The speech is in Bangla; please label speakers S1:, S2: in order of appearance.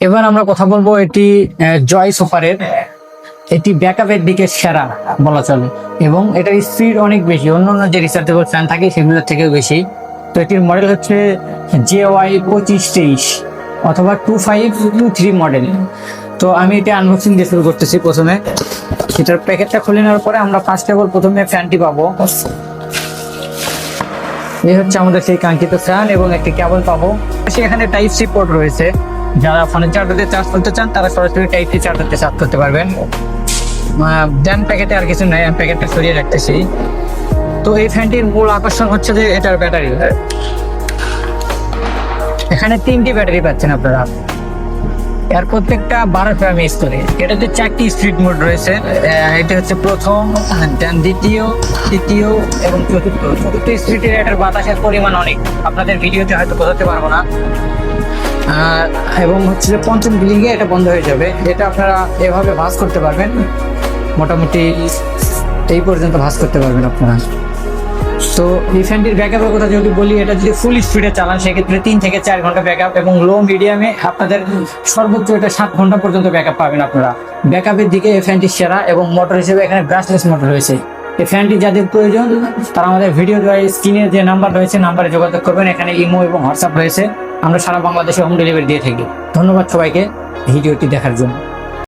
S1: এবার আমরা কথা বলবো এটি জয় সুপারের। এটি ব্যাকআপের দিকে সেরা বলা চলে এবং এটার স্পিড অনেক বেশি, অন্যান্য যে রিচার্জেবল ফ্যান থাকে সেগুলোর থেকেও বেশি। তো এটির মডেল হচ্ছে JY 2523 অথবা 2523 মডেল। তো আমি এটা আনবক্সিং দিয়ে শুরু করতেছি। প্রথমে সেটার প্যাকেটটা খুলে নেওয়ার পরে আমরা ফার্স্ট অফ অল প্রথমে ফ্যানটি পাবো। এই হচ্ছে আমাদের সেই কাঙ্ক্ষিত ফ্যান এবং একটি কেবল পাবো। এখানে টাইপ সি পোর্ট রয়েছে, যারা ফোনের চার্জারে চার্জ করতে চান তারা সরাসরি টাইপ সি চার্জারতে চার্জ করতে পারবেন। দেন প্যাকেটে আর কিছু নাই, আমি প্যাকেটটা সরিয়ে রাখতেছি। তো এই ফ্যানটির মূল আকর্ষণ হচ্ছে যে এটার ব্যাটারি। এখানে 3টি ব্যাটারি পাচ্ছেন আপনারা, এর প্রত্যেকটা 1200 mAh করে। এটাতে 4টি স্পিড মোড রয়েছে। এটা হচ্ছে প্রথম, দেন দ্বিতীয়, তৃতীয় এবং চতুর্থ স্পিডের এটার বাতাসের পরিমাণ অনেক, আপনাদের ভিডিওতে হয়তো বোঝাতে পারবো না। এবং হচ্ছে যে পঞ্চম বিলিংয়ে এটা বন্ধ হয়ে যাবে। এটা আপনারা এভাবে ভাঁজ করতে পারবেন, মোটামুটি এই পর্যন্ত ভাঁজ করতে পারবেন আপনারা। তো এই ফ্যানটির ব্যাকআপের কথা যদি বলি, এটা যদি ফুল স্পিডে চালান সেক্ষেত্রে 3 থেকে 4 ঘন্টা ব্যাকআপ এবং লো মিডিয়ামে আপনাদের সর্বোচ্চ এটা 7 ঘন্টা পর্যন্ত ব্যাকআপ পাবেন আপনারা। ব্যাকআপের দিকে এই ফ্যানটি সেরা এবং মোটর হিসেবে এখানে ব্রাশলেস মোটর রয়েছে। এই ফ্যানটি যাদের প্রয়োজন তারা আমাদের ভিডিও দ্বারা স্ক্রিনে যে নাম্বার রয়েছে নাম্বারে যোগাযোগ করবেন। এখানে ইমো এবং হোয়াটসঅ্যাপ রয়েছে, আমরা সারা বাংলাদেশে হোম ডেলিভারি দিয়ে থাকি। ধন্যবাদ সবাইকে ভিডিওটি দেখার জন্য।